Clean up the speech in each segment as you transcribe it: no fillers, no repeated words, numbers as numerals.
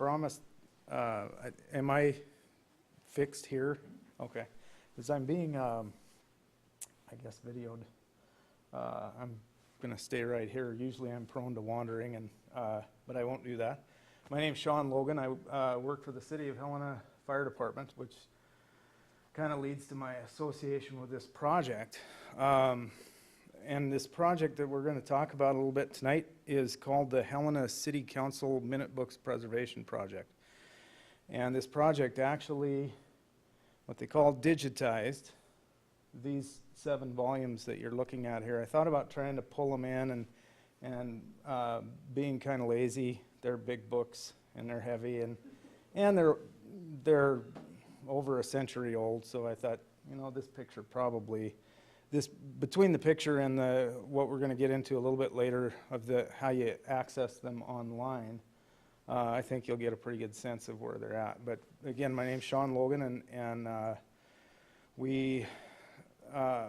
promised, am I fixed here? Okay. As I'm being, I guess, videoed, I'm going to stay right here. Usually I'm prone to wandering, and but I won't do that. My name's Sean Logan. I work for the City of Helena Fire Department, which kind of leads to my association with this project. And this project that we're going to talk about a little bit tonight is called the Helena City Council Minute Books Preservation Project. And this project actually, what they call digitized, these 7 volumes that you're looking at here. I thought about trying to pull them in and being kind of lazy. They're big books and they're heavy and they're over a century old. So I thought, you know, this picture probably, between the picture and what we're going to get into a little bit later of how you access them online, I think you'll get a pretty good sense of where they're at. But again, my name's Sean Logan, and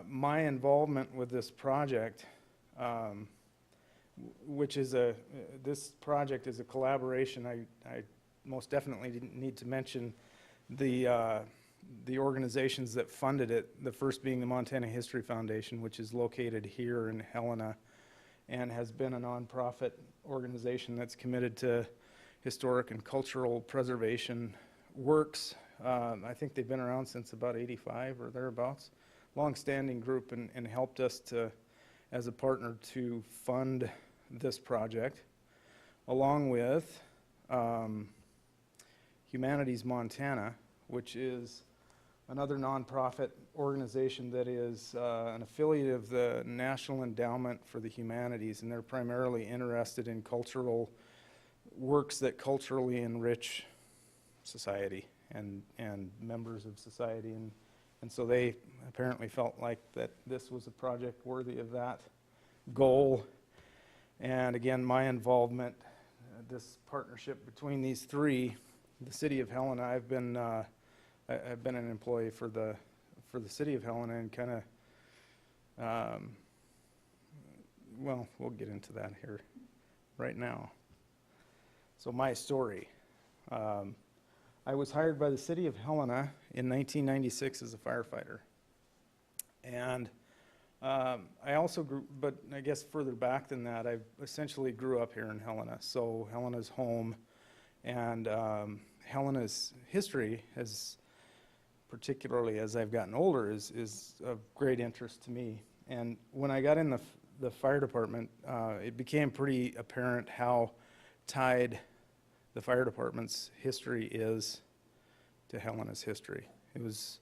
my involvement with this project, which is this project is a collaboration. I most definitely need to mention the organizations that funded it, the first being the Montana History Foundation, which is located here in Helena and has been a nonprofit organization that's committed to historic and cultural preservation works. I think they've been around since about '85 or thereabouts. Long-standing group, and helped us as a partner to fund this project, along with Humanities Montana, which is another nonprofit organization that is an affiliate of the National Endowment for the Humanities, and they're primarily interested in cultural works that culturally enrich society and members of society, and so they apparently felt like that this was a project worthy of that goal. And again, my involvement, this partnership between these three, the City of Helena, I've been an employee for the City of Helena, and kind of, well, we'll get into that here right now. So my story. I was hired by the City of Helena in 1996 as a firefighter. And I also grew, but I guess further back than that, I essentially grew up here in Helena. So Helena's home, and Helena's history has, particularly as I've gotten older, is of great interest to me. And when I got in the fire department, it became pretty apparent how tied the fire department's history is to Helena's history. It was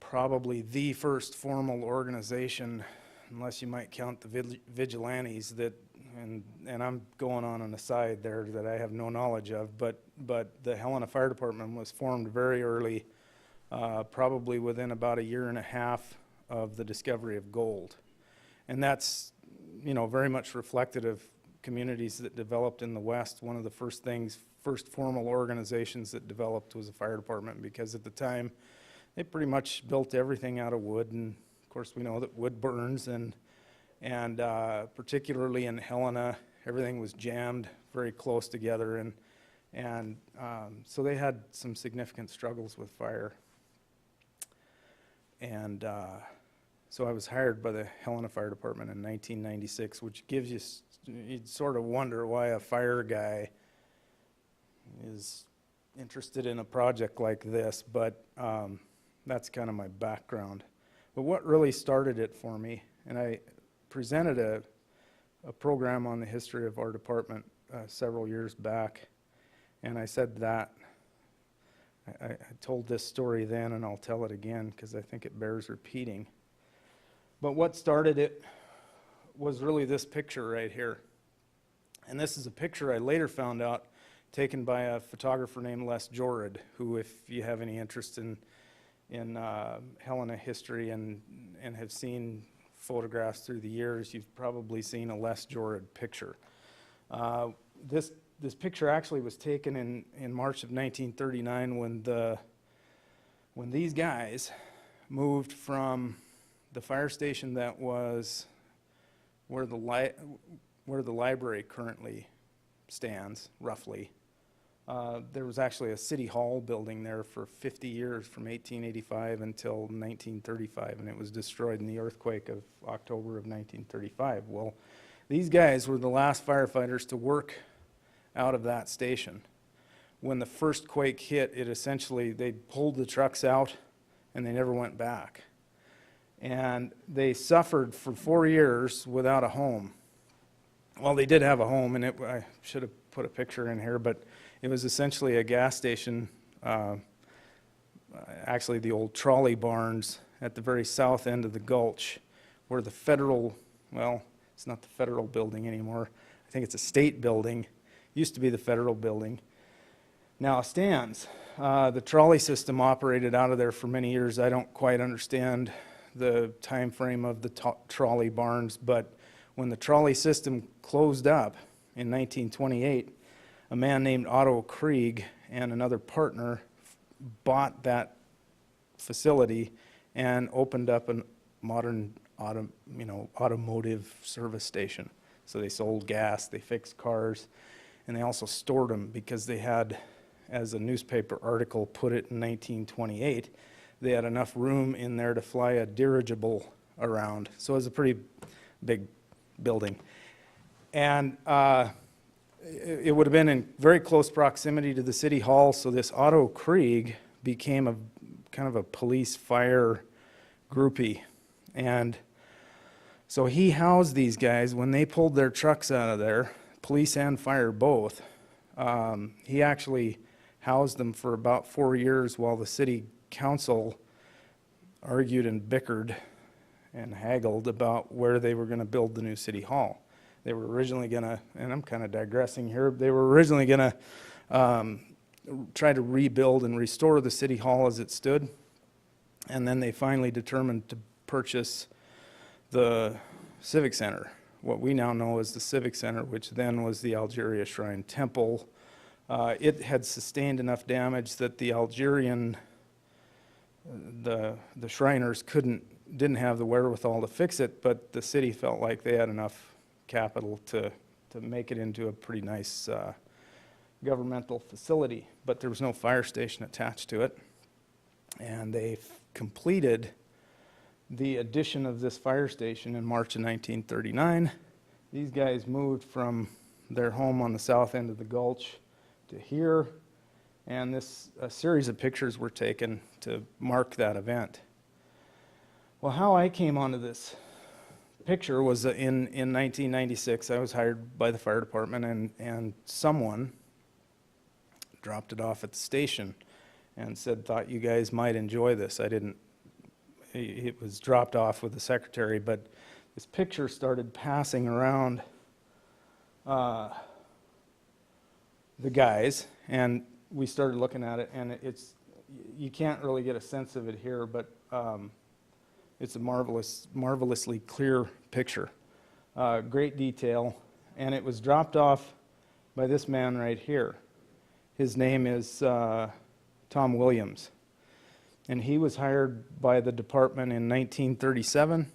probably the first formal organization, unless you might count the vigilantes, that, and I'm going on an aside there that I have no knowledge of, but the Helena Fire Department was formed very early, probably within about a year and a half of the discovery of gold. And that's, you know, very much reflected of communities that developed in the West. One of the first formal organizations that developed was the fire department, because at the time they pretty much built everything out of wood, and of course we know that wood burns, and particularly in Helena, everything was jammed very close together, and so they had some significant struggles with fire. And so I was hired by the Helena Fire Department in 1996, which gives you, you'd sort of wonder why a fire guy is interested in a project like this, but that's kind of my background. But what really started it for me, and I presented a program on the history of our department several years back, and I said that, I told this story then, and I'll tell it again because I think it bears repeating. But what started it was really this picture right here. And this is a picture I later found out taken by a photographer named Les Jorid, who, if you have any interest in Helena history and have seen photographs through the years, you've probably seen a Les Jorid picture. This picture actually was taken in March of 1939 when these guys moved from the fire station that was where the library currently stands, roughly, There was actually a city hall building there for 50 years, from 1885 until 1935, and it was destroyed in the earthquake of October of 1935. Well, these guys were the last firefighters to work out of that station. When the first quake hit, it essentially, they pulled the trucks out and they never went back. And they suffered for 4 years without a home. Well, they did have a home, and I should have put a picture in here, but it was essentially a gas station, actually the old trolley barns at the very south end of the gulch, where the federal, well, it's not the federal building anymore. I think it's a state building. Used to be the federal building. Now it stands. The trolley system operated out of there for many years. I don't quite understand the time frame of the trolley barns, but when the trolley system closed up in 1928, a man named Otto Krieg and another partner bought that facility and opened up a modern automotive service station. So they sold gas, they fixed cars, and they also stored them because they had, as a newspaper article put it in 1928, they had enough room in there to fly a dirigible around. So it was a pretty big building. And it would have been in very close proximity to the city hall, so this Otto Krieg became a kind of a police fire groupie. And so he housed these guys when they pulled their trucks out of there, police and fire both. He actually housed them for about 4 years while the city council argued and bickered and haggled about where they were going to build the new city hall. They were originally going to, and I'm kind of digressing here, they were originally going to try to rebuild and restore the city hall as it stood, and then they finally determined to purchase the Civic Center, what we now know as the Civic Center, which then was the Algeria Shrine Temple. It had sustained enough damage that the Algerian, the Shriners didn't have the wherewithal to fix it, but the city felt like they had enough capital to make it into a pretty nice governmental facility, but there was no fire station attached to it. And they completed the addition of this fire station in March of 1939. These guys moved from their home on the south end of the gulch to here, and a series of pictures were taken to mark that event. Well, how I came onto this picture was in 1996. I was hired by the fire department, and someone dropped it off at the station and said, thought you guys might enjoy this. It was dropped off with the secretary, but this picture started passing around the guys, and we started looking at it, and you can't really get a sense of it here, but it's a marvelously clear picture. Great detail, and it was dropped off by this man right here. His name is Tom Williams, and he was hired by the department in 1937,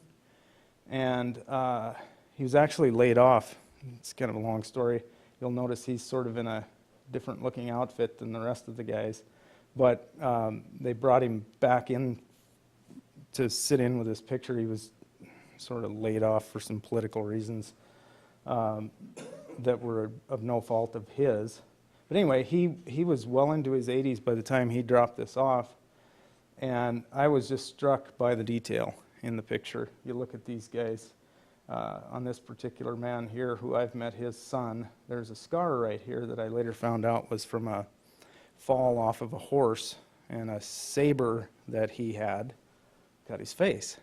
and he was actually laid off. It's kind of a long story. You'll notice he's sort of in a different looking outfit than the rest of the guys, but they brought him back in to sit in with this picture. He was sort of laid off for some political reasons that were of no fault of his. But anyway, he was well into his 80s by the time he dropped this off, and I was just struck by the detail in the picture. You look at these guys. On this particular man here, who I've met his son, there's a scar right here that I later found out was from a fall off of a horse, and a saber that he had got his face.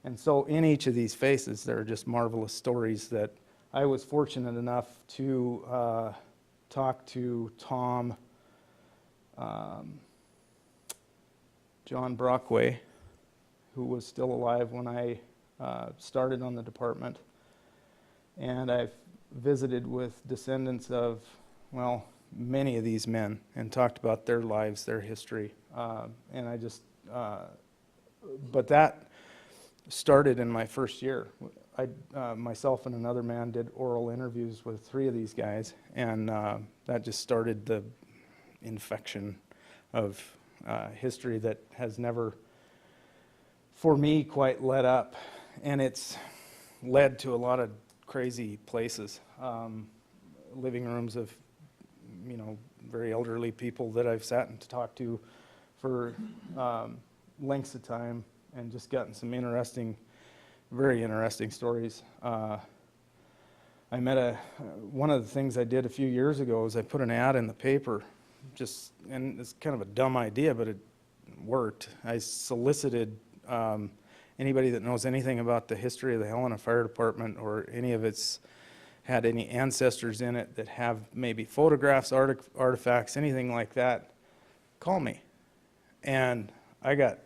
And so in each of these faces, there are just marvelous stories that I was fortunate enough to talk to Tom, John Brockway, who was still alive when I started on the department, and I've visited with descendants of, well, many of these men and talked about their lives, their history, and I just, but that started in my first year. Myself and another man did oral interviews with 3 of these guys, and that just started infection of history that has never, for me, quite let up. And it's led to a lot of crazy places. Living rooms of, very elderly people that I've sat and talked to for lengths of time, and just gotten some very interesting stories. I met one of the things I did a few years ago is I put an ad in the paper, and it's kind of a dumb idea, but it worked. I solicited anybody that knows anything about the history of the Helena Fire Department, or any of its had any ancestors in it that have maybe photographs, artifacts, anything like that, call me. And I got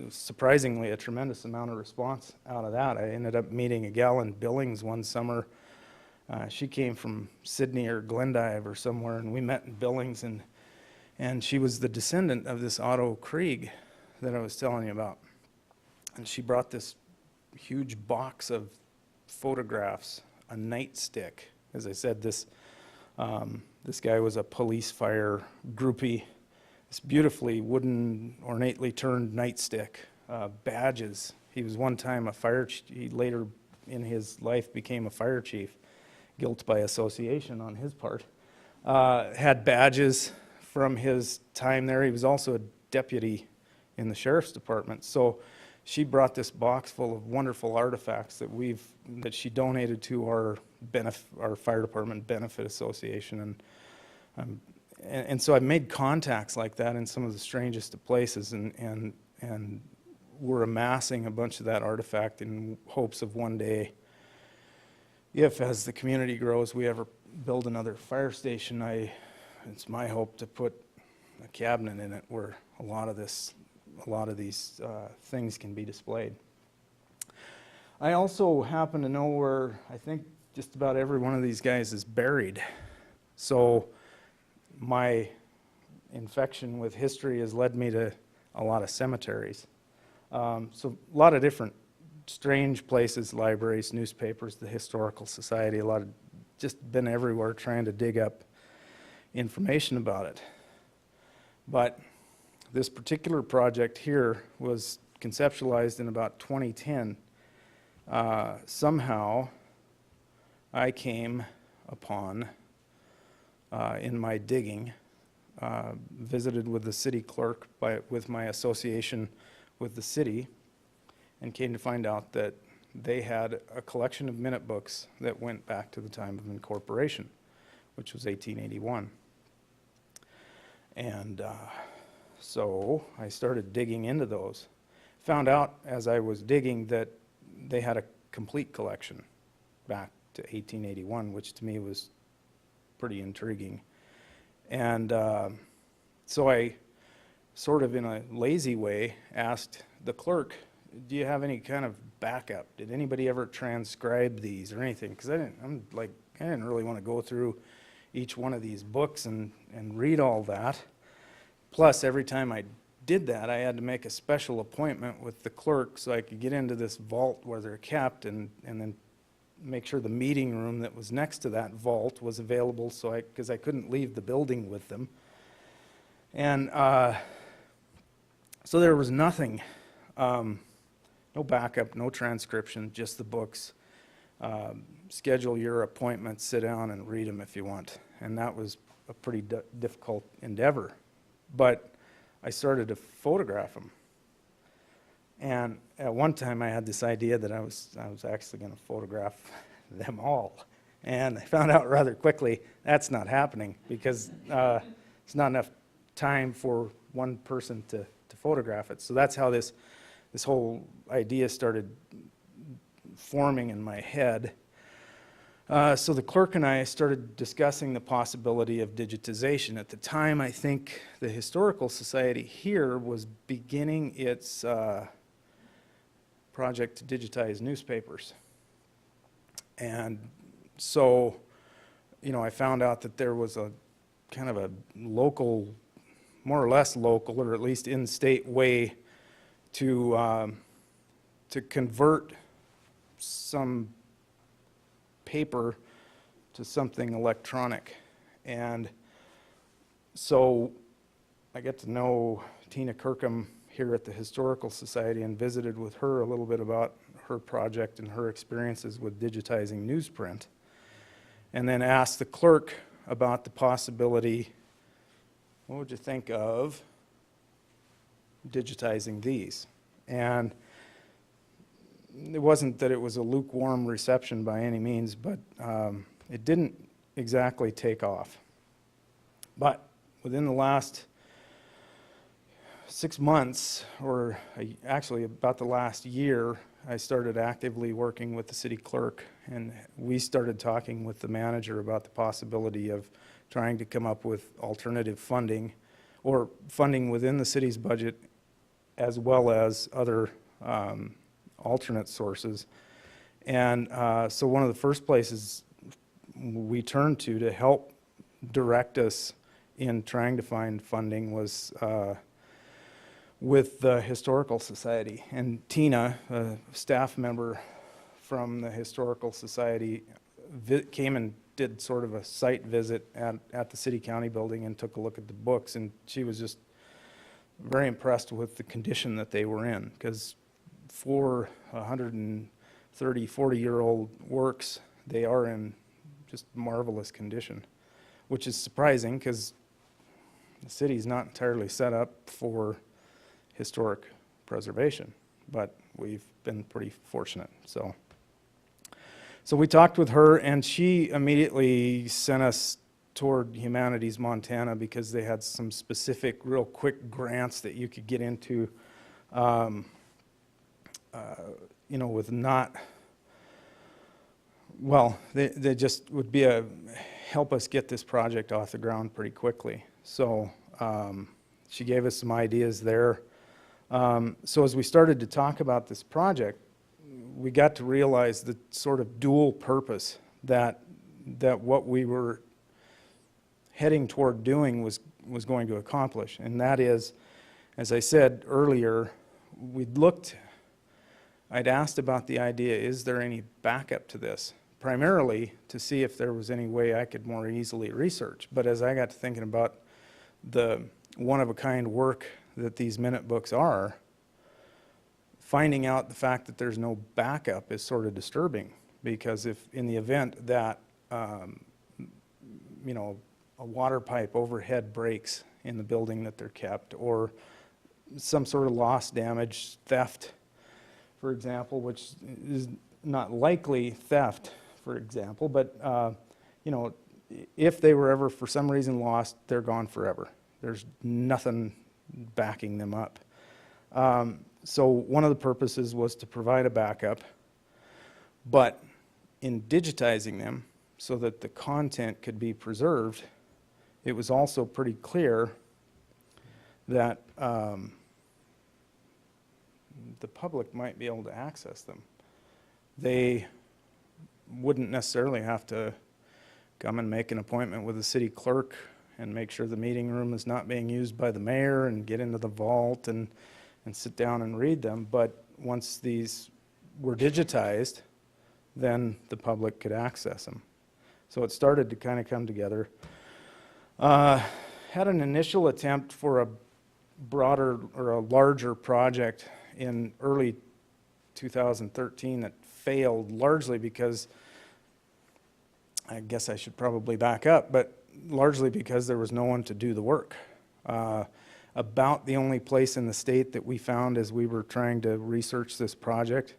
surprisingly a tremendous amount of response out of that. I ended up meeting a gal in Billings one summer. She came from Sydney or Glendive or somewhere, and we met in Billings, and she was the descendant of this Otto Krieg that I was telling you about. And she brought this huge box of photographs, a nightstick. As I said, this guy was a police fire groupie. This beautifully wooden, ornately turned nightstick, badges. He was one time a fire chief. He later in his life became a fire chief, guilt by association on his part. Had badges from his time there. He was also a deputy in the sheriff's department. So she brought this box full of wonderful artifacts that she donated to our fire department benefit association, and so I made contacts like that in some of the strangest of places, and we're amassing a bunch of that artifact in hopes of one day, if as the community grows, we ever build another fire station, it's my hope to put a cabinet in it where a lot of these things can be displayed. I also happen to know where I think just about every one of these guys is buried. So my infection with history has led me to a lot of cemeteries. So a lot of different strange places, libraries, newspapers, the Historical Society, just been everywhere trying to dig up information about it. But this particular project here was conceptualized in about 2010. Somehow I came upon, in my digging, visited with the city clerk with my association with the city, and came to find out that they had a collection of minute books that went back to the time of incorporation, which was 1881. And so I started digging into those. Found out as I was digging that they had a complete collection back to 1881, which to me was pretty intriguing. And so I sort of in a lazy way asked the clerk, do you have any kind of backup? Did anybody ever transcribe these or anything? Because I didn't really want to go through each one of these books and read all that. Plus, every time I did that, I had to make a special appointment with the clerk so I could get into this vault where they're kept, and then make sure the meeting room that was next to that vault was available, because I couldn't leave the building with them. And so there was nothing, no backup, no transcription, just the books. Schedule your appointments, sit down and read them if you want. And that was a pretty difficult endeavor. But I started to photograph them. And at one time I had this idea that I was actually going to photograph them all. And I found out rather quickly that's not happening, because it's not enough time for one person to photograph it. So that's how this whole idea started forming in my head. So the clerk and I started discussing the possibility of digitization. At the time, I think the Historical Society here was beginning its project to digitize newspapers. And so, I found out that there was a kind of a local, more or less local, or at least in-state way to convert some paper to something electronic. And So I get to know Tina Kirkham here at the Historical Society and visited with her a little bit about her project and her experiences with digitizing newsprint, and then asked the clerk about the possibility, what would you think of digitizing these? And it wasn't that it was a lukewarm reception by any means, but it didn't exactly take off. But within the last 6 months, or actually about the last year, I started actively working with the city clerk, and we started talking with the manager about the possibility of trying to come up with alternative funding, or funding within the city's budget, as well as other alternate sources. And so one of the first places we turned to help direct us in trying to find funding was with the Historical Society. And Tina, a staff member from the Historical Society, came and did sort of a site visit at the city county building and took a look at the books, and she was just very impressed with the condition that they were in, because for 130, 40-year-old works, they are in just marvelous condition, which is surprising because the city's not entirely set up for historic preservation, but we've been pretty fortunate. So we talked with her, and she immediately sent us toward Humanities Montana, because they had some specific, real quick grants that you could get into, with not, well, they just would be help us get this project off the ground pretty quickly. So she gave us some ideas there. So as we started to talk about this project, we got to realize the sort of dual purpose that what we were heading toward doing was going to accomplish. And that is, as I said earlier, I'd asked about the idea, is there any backup to this? Primarily to see if there was any way I could more easily research. But as I got to thinking about the one-of-a-kind work that these minute books are, finding out the fact that there's no backup is sort of disturbing, because if in the event that a water pipe overhead breaks in the building that they're kept, or some sort of loss, damage, theft, for example, which is not likely theft, for example, but if they were ever for some reason lost, they're gone forever. There's nothing backing them up. So one of the purposes was to provide a backup, but in digitizing them so that the content could be preserved, it was also pretty clear that the public might be able to access them. They wouldn't necessarily have to come and make an appointment with the city clerk and make sure the meeting room is not being used by the mayor and get into the vault and sit down and read them. But once these were digitized, then the public could access them. So it started to kind of come together. Had an initial attempt for a broader or a larger project in early 2013 that failed, largely because, I guess I should probably back up, but largely because there was no one to do the work. About the only place in the state that we found as we were trying to research this project,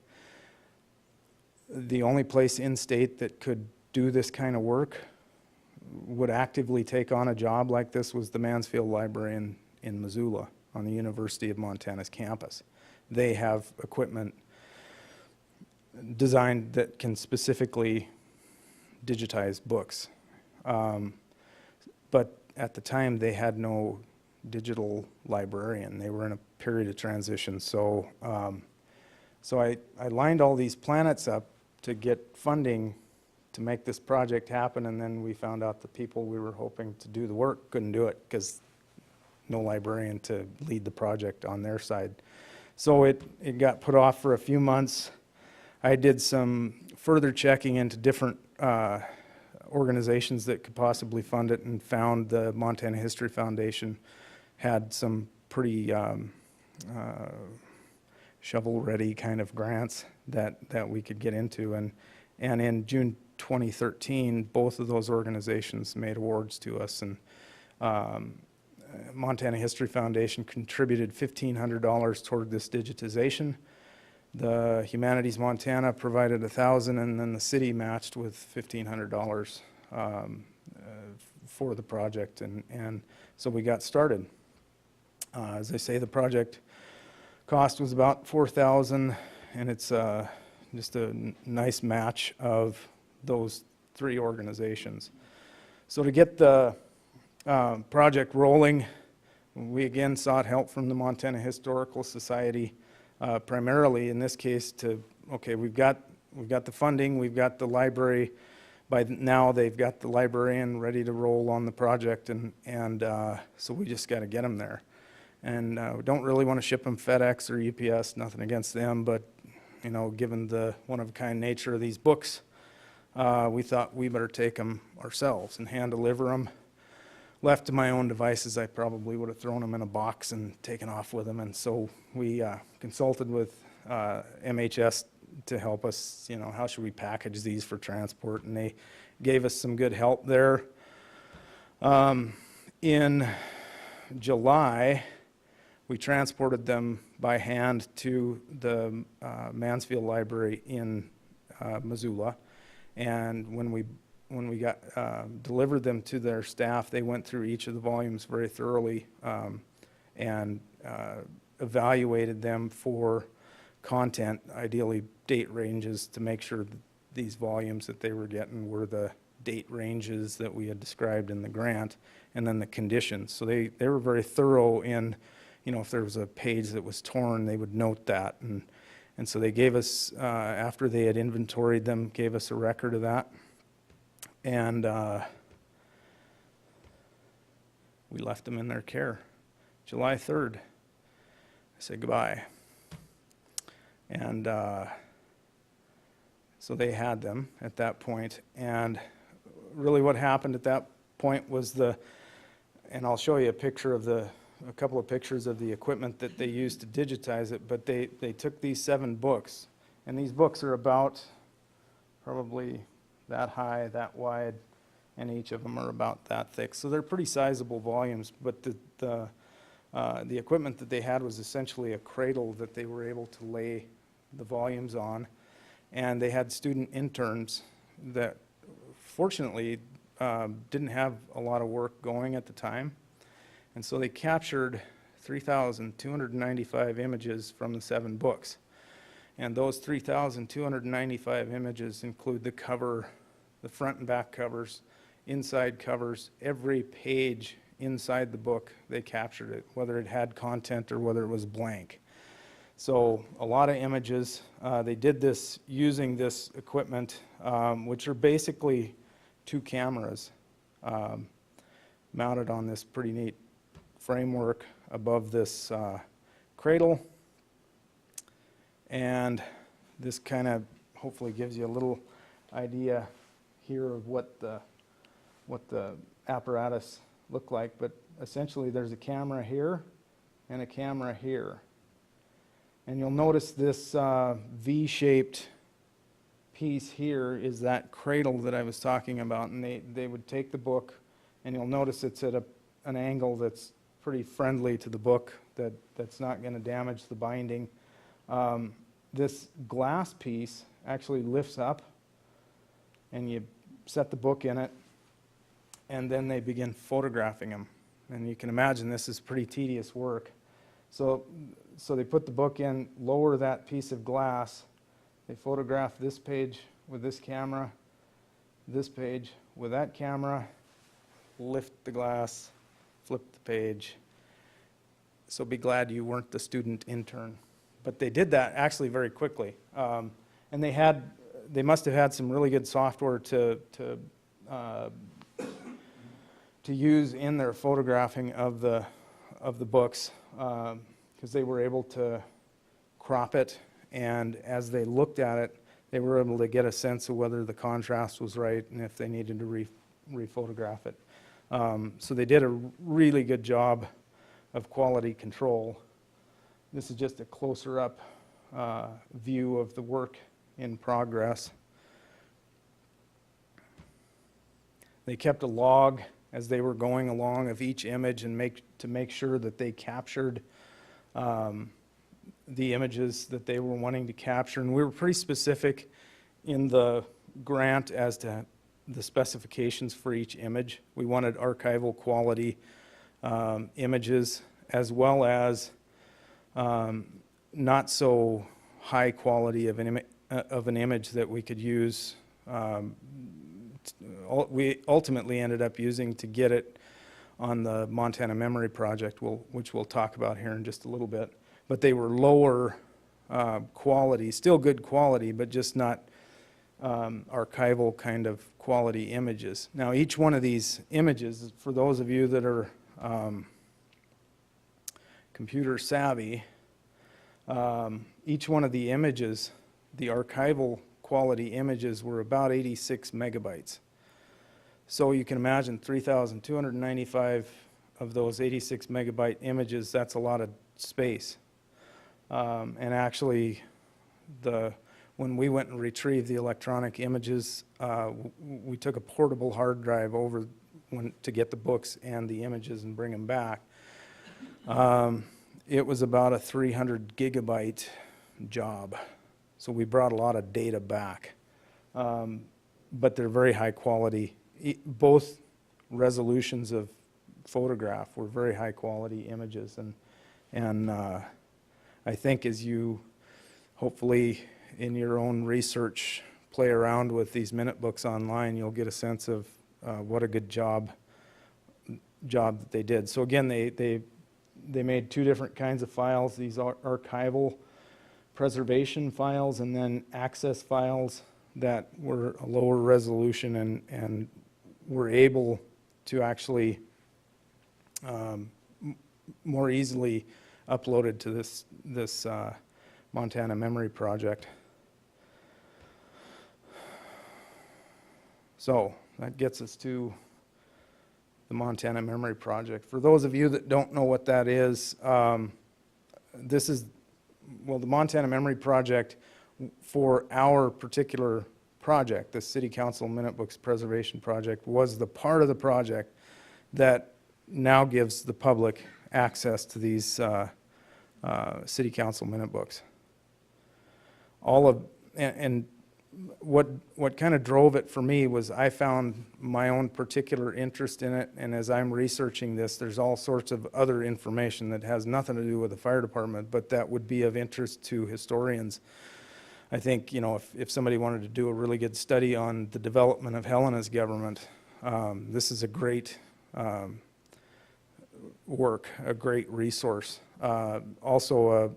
the only place in state that could do this kind of work, would actively take on a job like this, was the Mansfield Library in Missoula on the University of Montana's campus. They have equipment designed that can specifically digitize books. But at the time, they had no digital librarian. They were in a period of transition. So I lined all these planets up to get funding to make this project happen, and then we found out the people we were hoping to do the work couldn't do it because no librarian to lead the project on their side. So it got put off for a few months. I did some further checking into different organizations that could possibly fund it, and found the Montana History Foundation had some pretty shovel-ready kind of grants that we could get into. And in June 2013, both of those organizations made awards to us, and Montana History Foundation contributed $1,500 toward this digitization. The Humanities Montana provided $1,000, and then the city matched with $1,500 for the project, and so we got started. As I say, the project cost was about $4,000, and it's just a nice match of those three organizations. So to get the project rolling, we again sought help from the Montana Historical Society, primarily in this case we've got the funding, we've got the library. By now they've got the librarian ready to roll on the project, and so we just got to get them there. And we don't really want to ship them FedEx or UPS, nothing against them, but you know, given the one-of-a-kind nature of these books, we thought we better take them ourselves and hand deliver them. Left to my own devices, I probably would have thrown them in a box and taken off with them, and so we consulted with MHS to help us, you know, how should we package these for transport, and they gave us some good help there. In July, we transported them by hand to the Mansfield Library in Missoula, and when we delivered them to their staff, they went through each of the volumes very thoroughly and evaluated them for content, ideally date ranges, to make sure that these volumes that they were getting were the date ranges that we had described in the grant, and then the conditions. So they were very thorough in, you know, if there was a page that was torn, they would note that, and so they gave us, after they had inventoried them, gave us a record of that. And we left them in their care. July 3rd, I said goodbye. And so they had them at that point. And really what happened at that point was and I'll show you a couple of pictures of the equipment that they used to digitize it, but they took these 7 books, and these books are about probably that high, that wide, and each of them are about that thick. So they're pretty sizable volumes, but the equipment that they had was essentially a cradle that they were able to lay the volumes on, and they had student interns that fortunately didn't have a lot of work going at the time, and so they captured 3,295 images from the 7 books. And those 3,295 images include the cover, the front and back covers, inside covers, every page inside the book, they captured it, whether it had content or whether it was blank. So a lot of images. They did this using this equipment, which are basically 2 cameras mounted on this pretty neat framework above this cradle. And this kind of hopefully gives you a little idea here of what the apparatus looked like. But essentially there's a camera here and a camera here. And you'll notice this V-shaped piece here is that cradle that I was talking about. And they would take the book, and you'll notice it's at an angle that's pretty friendly to the book, that's not going to damage the binding. This glass piece actually lifts up, and you set the book in it, and then they begin photographing them. And you can imagine this is pretty tedious work. So they put the book in, lower that piece of glass, they photograph this page with this camera, this page with that camera, lift the glass, flip the page. So be glad you weren't the student intern. But they did that actually very quickly, and they must have had some really good software to use in their photographing of the books, because they were able to crop it, and as they looked at it, they were able to get a sense of whether the contrast was right and if they needed to rephotograph it. So they did a really good job of quality control. This is just a closer up view of the work in progress. They kept a log as they were going along of each image and to make sure that they captured the images that they were wanting to capture. And we were pretty specific in the grant as to the specifications for each image. We wanted archival quality images, as well as not so high quality of an image that we could use. We ultimately ended up using to get it on the Montana Memory Project, which we'll talk about here in just a little bit. But they were lower quality, still good quality, but just not archival kind of quality images. Now, each one of these images, for those of you that are computer savvy, each one of the images, the archival quality images, were about 86 megabytes. So you can imagine 3,295 of those 86 megabyte images, that's a lot of space. And actually, when we went and retrieved the electronic images, we took a portable hard drive over to get the books and the images and bring them back. It was about a 300 gigabyte job. So we brought a lot of data back. But they're very high quality. Both resolutions of photograph were very high quality images. And I think as you hopefully in your own research play around with these minute books online, you'll get a sense of what a good job that they did. So again, they made two different kinds of files, these archival preservation files and then access files that were a lower resolution and were able to actually more easily uploaded to this Montana Memory Project. So that gets us to the Montana Memory Project. For those of you that don't know what that is, this is, well, the Montana Memory Project for our particular project, the City Council Minute Books Preservation Project, was the part of the project that now gives the public access to these City Council Minute Books. And what kind of drove it for me was I found my own particular interest in it, and as I'm researching this, there's all sorts of other information that has nothing to do with the fire department, but that would be of interest to historians. I think, you know, if somebody wanted to do a really good study on the development of Helena's government, this is a great work, a great resource. Also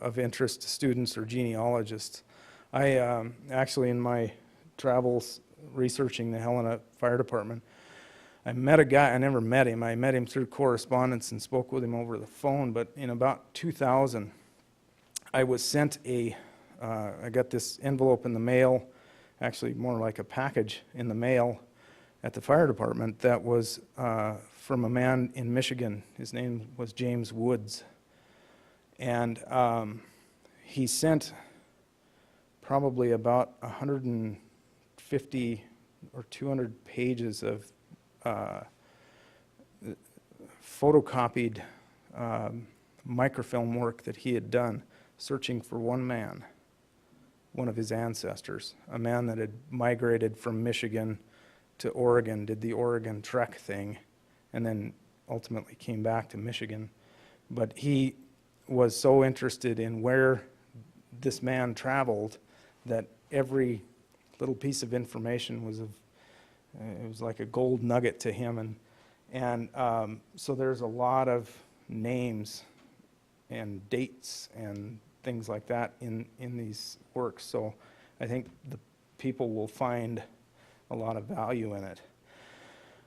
of interest to students or genealogists. I actually, in my travels researching the Helena Fire Department, I met a guy. I never met him. I met him through correspondence and spoke with him over the phone. But in about 2000, I was sent I got this envelope in the mail, actually more like a package in the mail at the fire department that was from a man in Michigan. His name was James Woods. And he sent probably about 150 or 200 pages of photocopied microfilm work that he had done searching for one man, one of his ancestors, a man that had migrated from Michigan to Oregon, did the Oregon Trek thing, and then ultimately came back to Michigan. But he was so interested in where this man traveled that every little piece of information was it was like a gold nugget to him, and so there's a lot of names and dates and things like that in these works. So I think the people will find a lot of value in it.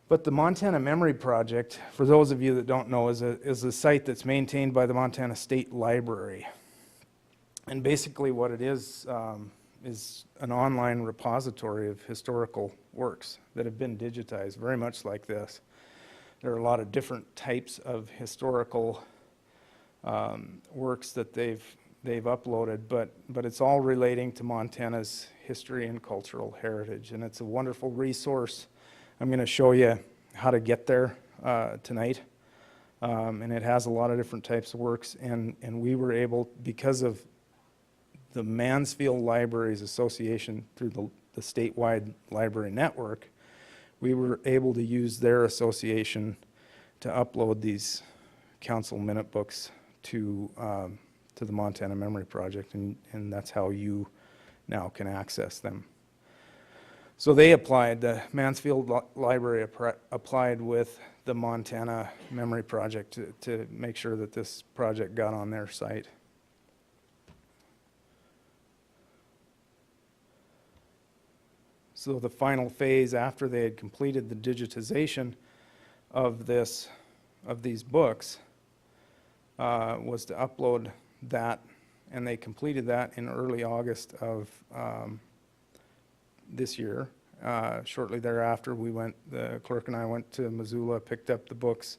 But the Montana Memory Project, for those of you that don't know, is a site that's maintained by the Montana State Library. And basically what it is, is an online repository of historical works that have been digitized, very much like this. There are a lot of different types of historical works that they've uploaded, but it's all relating to Montana's history and cultural heritage, and it's a wonderful resource. I'm going to show you how to get there tonight, and it has a lot of different types of works, and we were able, because of the Mansfield Libraries Association through the statewide library network, we were able to use their association to upload these council minute books to the Montana Memory Project, and that's how you now can access them. So they applied, the Mansfield Library applied with the Montana Memory Project to make sure that this project got on their site. So the final phase, after they had completed the digitization of these books, was to upload that, and they completed that in early August of this year. Shortly thereafter, the clerk and I went to Missoula, picked up the books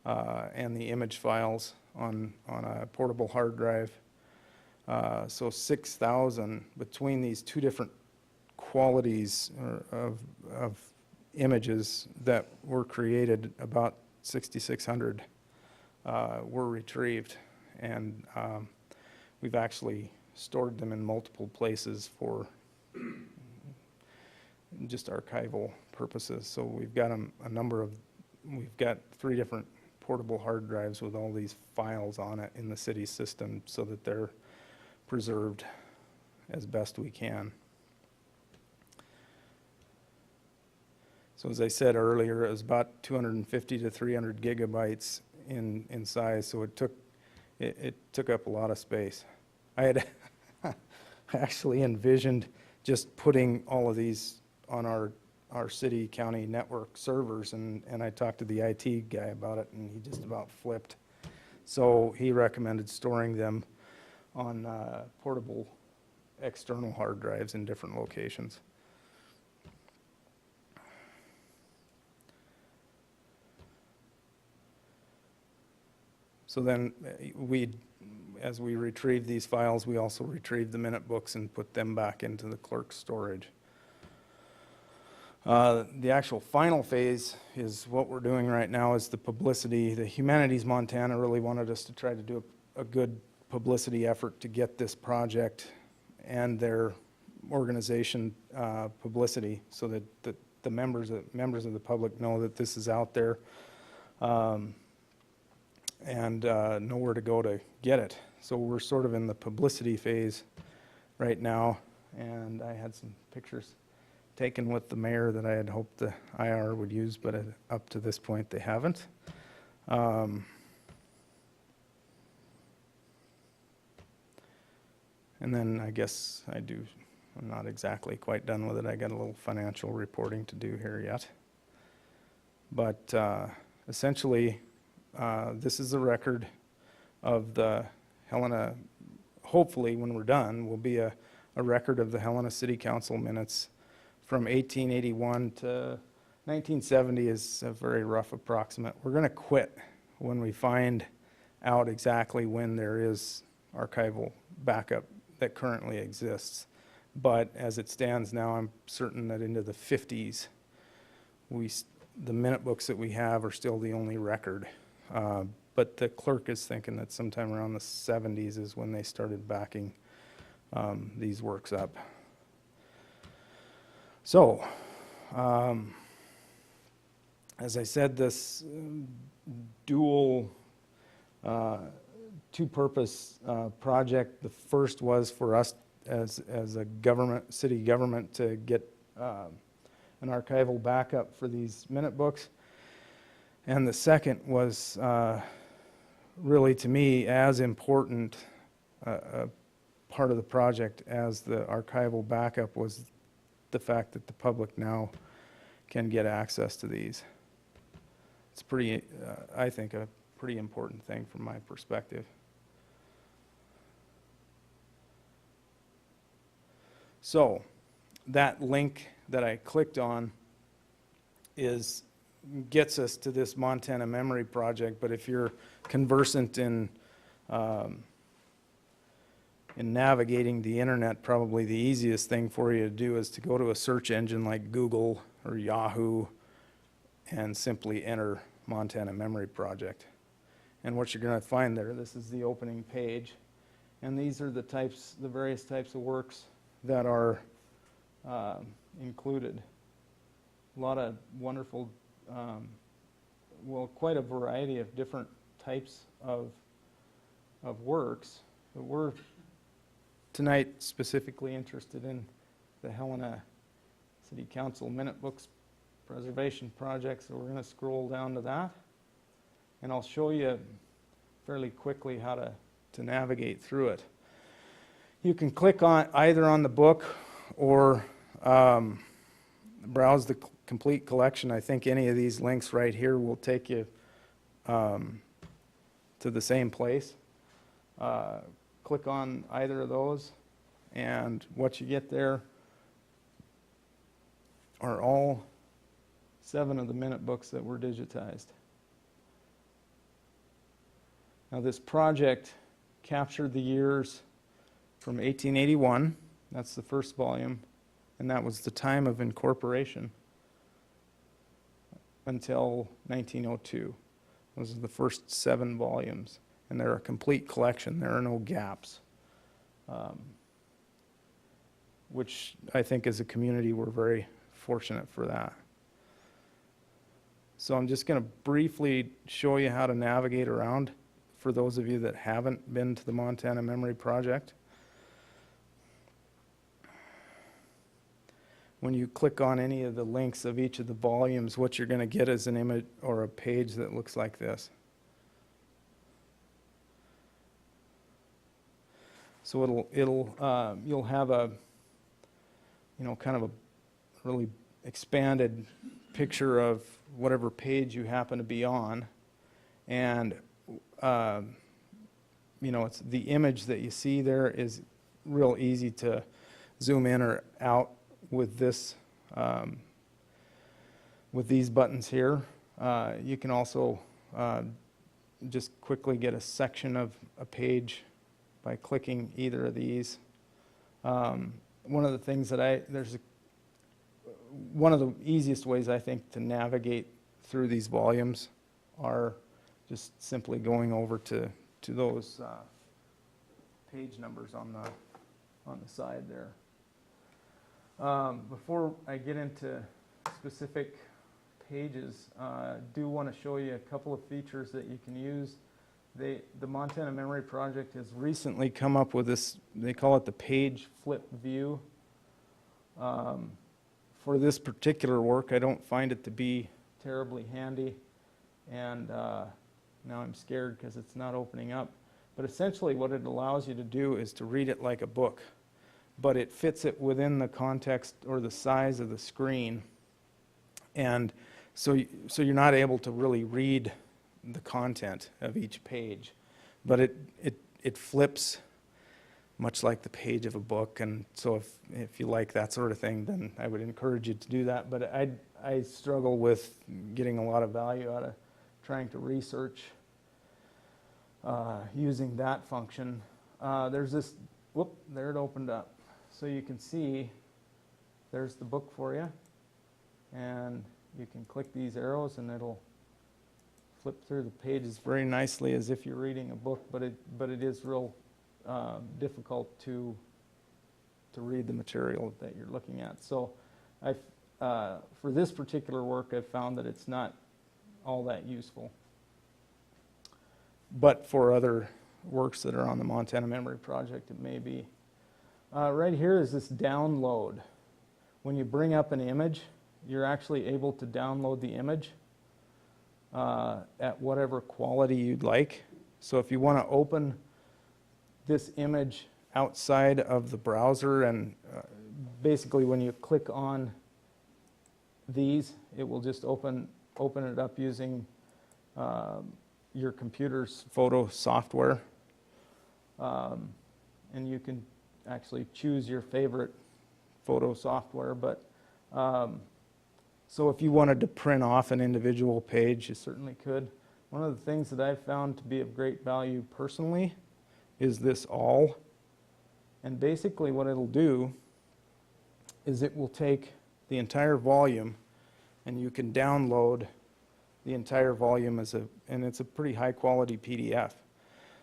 and the image files on a portable hard drive. So 6,000 between these two different qualities of images that were created, about 6,600 were retrieved, and we've actually stored them in multiple places for just archival purposes. So we've got we've got 3 different portable hard drives with all these files on it in the city system so that they're preserved as best we can. So as I said earlier, it was about 250 to 300 gigabytes in size, so it took up a lot of space. I had actually envisioned just putting all of these on our city county network servers, and I talked to the IT guy about it, and he just about flipped. So he recommended storing them on portable external hard drives in different locations. So then as we retrieved these files, we also retrieved the minute books and put them back into the clerk's storage. The actual final phase is what we're doing right now is the publicity. The Humanities Montana really wanted us to try to do a good publicity effort to get this project and their organization publicity, so that the members of the public know that this is out there. And know where to go to get it. So we're sort of in the publicity phase right now, and I had some pictures taken with the mayor that I had hoped the IR would use, but up to this point they haven't. And then I guess I'm not exactly quite done with it. I got a little financial reporting to do here yet. But essentially, this is a record of the Helena, hopefully when we're done, will be a record of the Helena City Council minutes from 1881 to 1970 is a very rough approximate. We're going to quit when we find out exactly when there is archival backup that currently exists. But as it stands now, I'm certain that into the 50s, the minute books that we have are still the only record. But the clerk is thinking that sometime around the 70s is when they started backing these works up. So, as I said, this dual two-purpose project, the first was for us as a city government to get an archival backup for these minute books. And the second was really, to me, as important a part of the project as the archival backup was the fact that the public now can get access to these. It's pretty, I think, a pretty important thing from my perspective. So that link that I clicked on gets us to this Montana Memory Project, but if you're conversant in navigating the internet, probably the easiest thing for you to do is to go to a search engine like Google or Yahoo and simply enter Montana Memory Project. And what you're going to find there, this is the opening page, and these are the various types of works that are included. A lot of wonderful, quite a variety of different types of works. But we're tonight specifically interested in the Helena City Council Minute Books Preservation Project, so we're going to scroll down to that, and I'll show you fairly quickly how to navigate through it. You can click on either on the book or browse the complete collection. I think any of these links right here will take you to the same place. Click on either of those, and what you get there are all 7 of the minute books that were digitized. Now this project captured the years from 1881, that's the first volume, and that was the time of incorporation, until 1902. Those are the first 7 volumes, and they're a complete collection. There are no gaps, which I think as a community we're very fortunate for that. So I'm just going to briefly show you how to navigate around for those of you that haven't been to the Montana Memory Project. When you click on any of the links of each of the volumes, what you're going to get is an image or a page that looks like this. So you'll have a, kind of a really expanded picture of whatever page you happen to be on, and it's the image that you see there is real easy to zoom in or out with this, with these buttons here. You can also just quickly get a section of a page by clicking either of these. One of the things that one of the easiest ways I think to navigate through these volumes are just simply going over to those page numbers on the side there. Before I get into specific pages, I do want to show you a couple of features that you can use. The Montana Memory Project has recently come up with this, they call it the page flip view. For this particular work, I don't find it to be terribly handy, and now I'm scared because it's not opening up. But essentially what it allows you to do is to read it like a book, but it fits it within the context or the size of the screen, and so you're not able to really read the content of each page, but it flips much like the page of a book. And so if you like that sort of thing, then I would encourage you to do that. But I struggle with getting a lot of value out of trying to research using that function. There's this, there it opened up. So you can see there's the book for you, and you can click these arrows and it'll flip through the pages very nicely as if you're reading a book, but it is real difficult to read the material that you're looking at. So for this particular work, I've found that it's not all that useful. But for other works that are on the Montana Memory Project, it may be. Right here is this download. When you bring up an image, you're actually able to download the image at whatever quality you'd like. So if you want to open this image outside of the browser, and basically when you click on these, it will just open it up using your computer's photo software, and you can actually choose your favorite photo software, but so if you wanted to print off an individual page, you certainly could. One of the things that I've found to be of great value personally is this all. And basically what it'll do is it will take the entire volume, and you can download the entire volume and it's a pretty high quality PDF.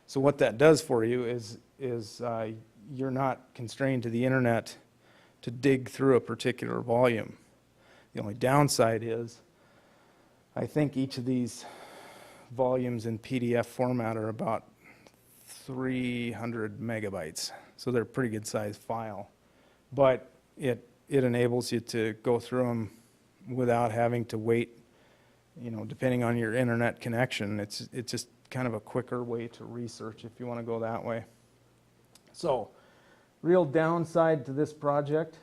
So what that does for you is you're not constrained to the internet to dig through a particular volume. The only downside is I think each of these volumes in PDF format are about 300 megabytes. So they're a pretty good sized file. But it enables you to go through them without having to wait, depending on your internet connection. It's just kind of a quicker way to research if you want to go that way. So, real downside to this project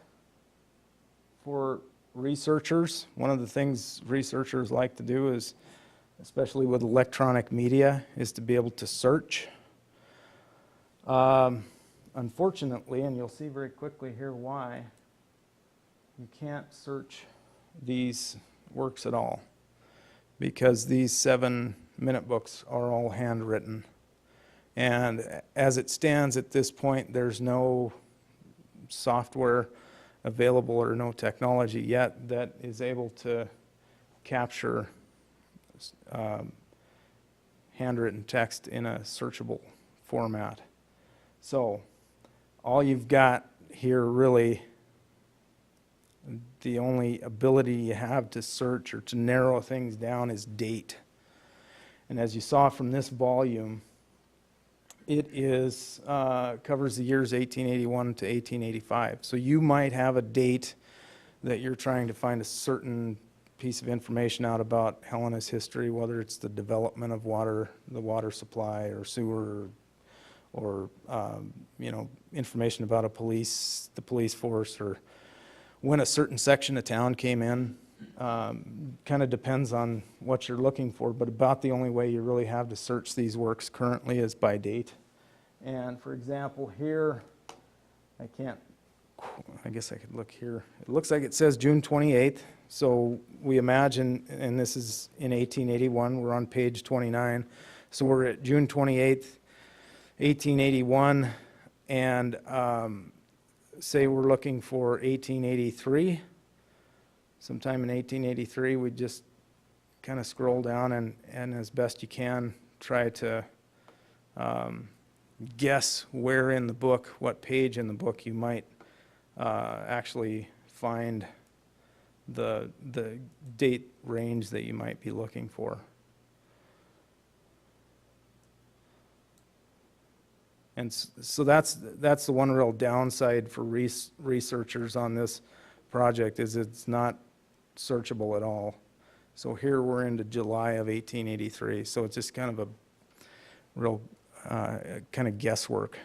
for researchers, one of the things researchers like to do is, especially with electronic media, is to be able to search. Unfortunately, and you'll see very quickly here why, you can't search these works at all, because these 7-minute books are all handwritten. And as it stands at this point, there's no software available or no technology yet that is able to capture handwritten text in a searchable format. So all you've got here, really, the only ability you have to search or to narrow things down is date. And as you saw from this volume, it is covers the years 1881 to 1885. So you might have a date that you're trying to find a certain piece of information out about Helena's history, whether it's the development of water, the water supply or sewer, or information about the police force, or when a certain section of town came in. Kind of depends on what you're looking for, but about the only way you really have to search these works currently is by date. And for example, here, I guess I could look here. It looks like it says June 28th. So we imagine, and this is in 1881, we're on page 29. So we're at June 28th, 1881, and say we're looking for 1883. Sometime in 1883, we just kind of scroll down and as best you can try to guess where in the book, what page in the book you might actually find the date range that you might be looking for. And so that's the one real downside for researchers on this project, is it's not searchable at all. So here we're into July of 1883, so it's just kind of a real kind of guesswork.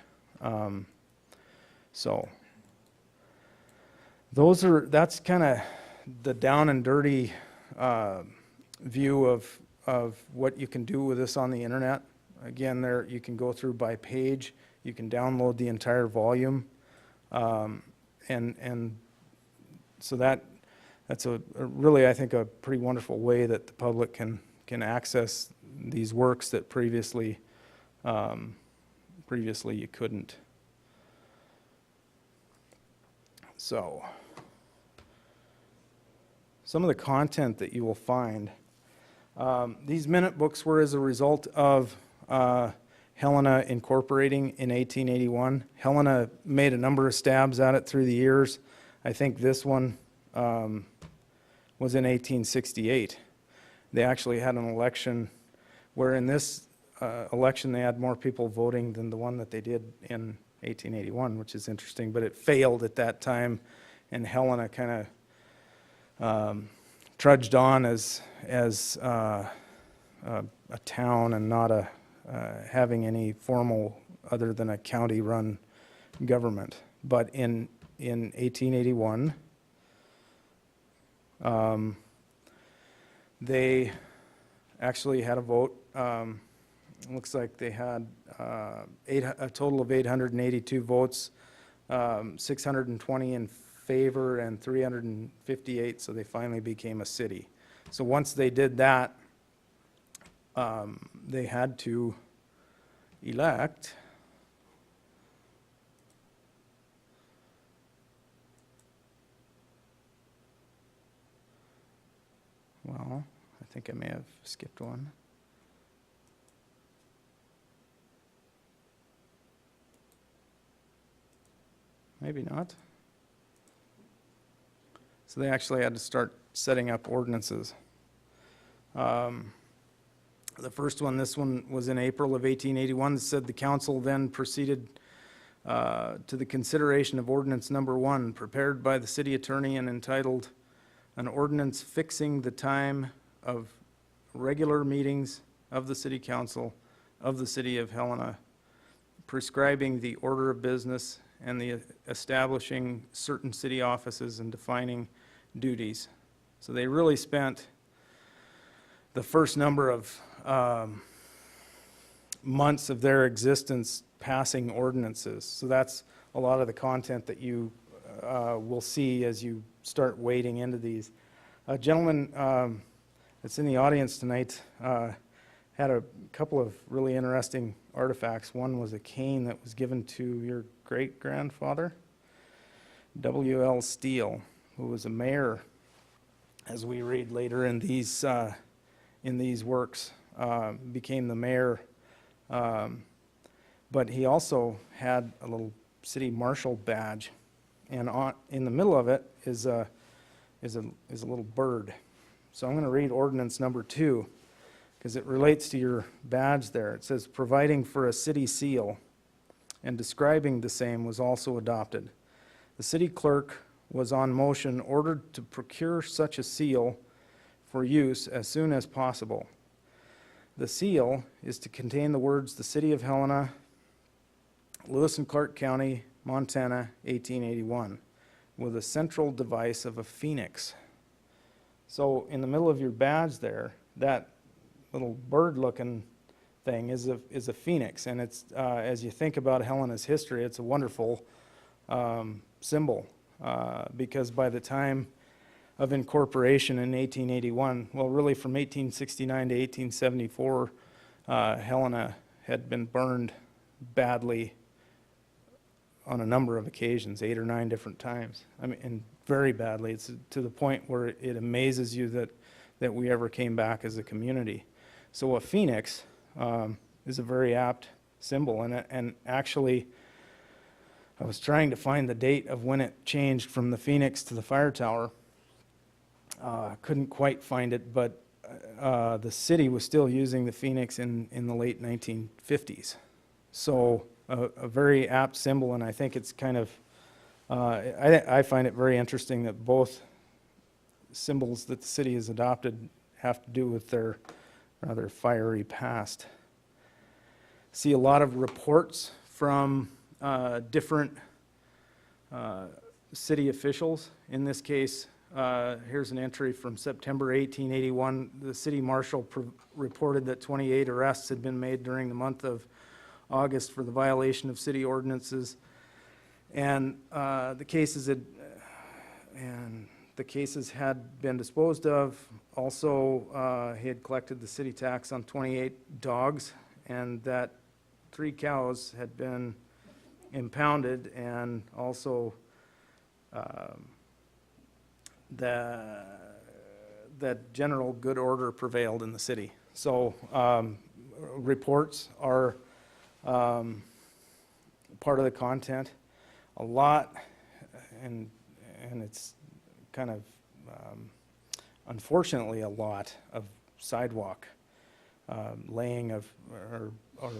So that's kind of the down and dirty view of what you can do with this on the internet. Again, there you can go through by page, you can download the entire volume, and so that's a really, I think, a pretty wonderful way that the public can access these works that previously you couldn't. So some of the content that you will find, these minute books were as a result of Helena incorporating in 1881. Helena made a number of stabs at it through the years. I think this one was in 1868. They actually had an election where in this election they had more people voting than the one that they did in 1881, which is interesting, but it failed at that time, and Helena kind of trudged on as a town and not having any formal, other than a county-run government. But in 1881, they actually had a vote. Looks like they had a total of 882 votes, 620 in favor and 358, so they finally became a city. So once they did that, they had to elect well, I think I may have skipped one. Maybe not. So they actually had to start setting up ordinances. The first one, this one was in April of 1881. It said the council then proceeded to the consideration of ordinance number 1, prepared by the city attorney and entitled an ordinance fixing the time of regular meetings of the city council of the City of Helena, prescribing the order of business and the establishing certain city offices and defining duties. So they really spent the first number of months of their existence passing ordinances. So that's a lot of the content that you will see as you start wading into these. A gentleman that's in the audience tonight had a couple of really interesting artifacts. One was a cane that was given to your great-grandfather, W.L. Steele, who was a mayor, as we read later in these works, became the mayor. But he also had a little city marshal badge, and in the middle of it is a little bird. So I'm going to read ordinance number 2, because it relates to your badge there. It says, providing for a city seal and describing the same was also adopted. The city clerk was on motion ordered to procure such a seal for use as soon as possible. The seal is to contain the words, the City of Helena, Lewis and Clark County, Montana, 1881, with a central device of a phoenix. So in the middle of your badge there, that little bird-looking thing is a phoenix, and it's as you think about Helena's history, it's a wonderful symbol because by the time of incorporation in 1881, well, really from 1869 to 1874, Helena had been burned badly on a number of occasions, 8 or 9 different times. I mean, and very badly. It's to the point where it amazes you that we ever came back as a community. So a phoenix is a very apt symbol, and actually, I was trying to find the date of when it changed from the phoenix to the fire tower. Couldn't quite find it, but the city was still using the phoenix in the late 1950s. So a very apt symbol, and I think it's kind of, I find it very interesting that both symbols that the city has adopted have to do with their rather fiery past. See a lot of reports from different city officials. In this case, here's an entry from September 1881. The city marshal reported that 28 arrests had been made during the month of August for the violation of city ordinances, and the cases had been disposed of. Also, he had collected the city tax on 28 dogs, and that 3 cows had been impounded, and also that general good order prevailed in the city. So reports are part of the content. A lot, and it's kind of unfortunately a lot of sidewalk laying of or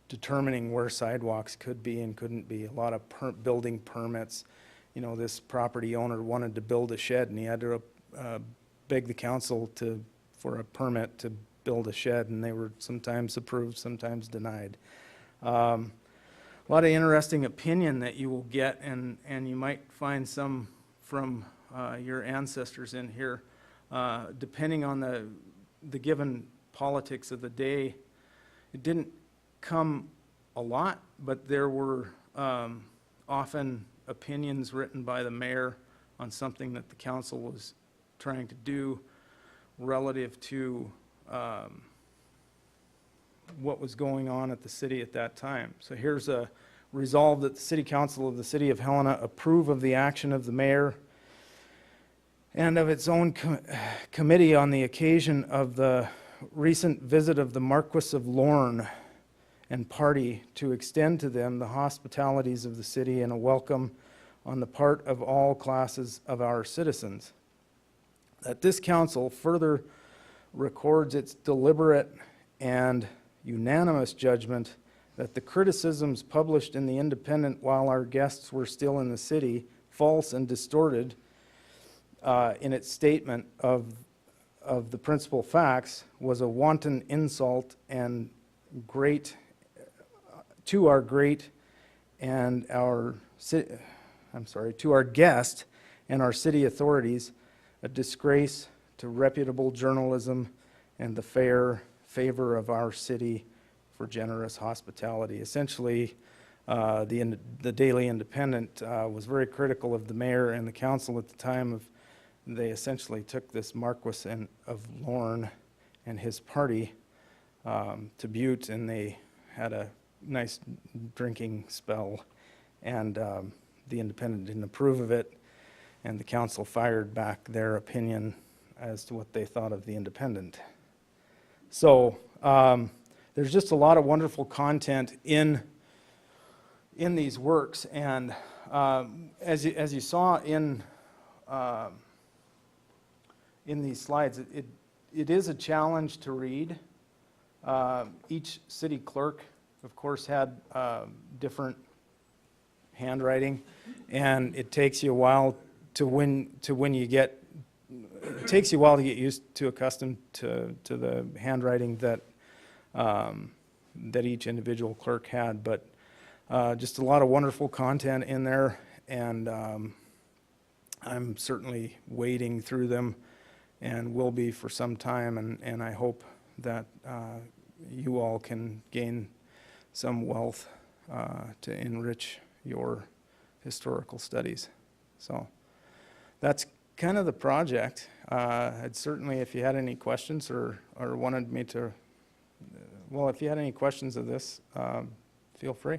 determining where sidewalks could be and couldn't be. A lot of building permits. You know, this property owner wanted to build a shed, and he had to beg the council for a permit to build a shed, and they were sometimes approved, sometimes denied. A lot of interesting opinion that you will get, and you might find some from your ancestors in here, depending on the given politics of the day. It didn't come a lot, but there were often opinions written by the mayor on something that the council was trying to do relative to what was going on at the city at that time. So here's a resolve that the City Council of the City of Helena approve of the action of the mayor and of its own committee on the occasion of the recent visit of the Marquis of Lorne and party to extend to them the hospitalities of the city and a welcome on the part of all classes of our citizens. That this council further records its deliberate and unanimous judgment that the criticisms published in the Independent while our guests were still in the city, false and distorted in its statement of the principal facts, was a wanton insult and to our guest and our city authorities, a disgrace to reputable journalism and the fair favor of our city for generous hospitality. Essentially, the Daily Independent was very critical of the mayor and the council at the time. They essentially took this Marquis of Lorne and his party to Butte, and they had a nice drinking spell, and the Independent didn't approve of it, and the council fired back their opinion as to what they thought of the Independent. So there's just a lot of wonderful content in these works, and as you saw in these slides, it is a challenge to read. Each city clerk, of course, had different handwriting, and it takes you a while it takes you a while to get accustomed to the handwriting that each individual clerk had, but just a lot of wonderful content in there, and I'm certainly wading through them and will be for some time, and I hope that you all can gain some wealth to enrich your historical studies. So that's kind of the project. I'd certainly, if you had any questions or wanted me to, well, if you had any questions of this, feel free.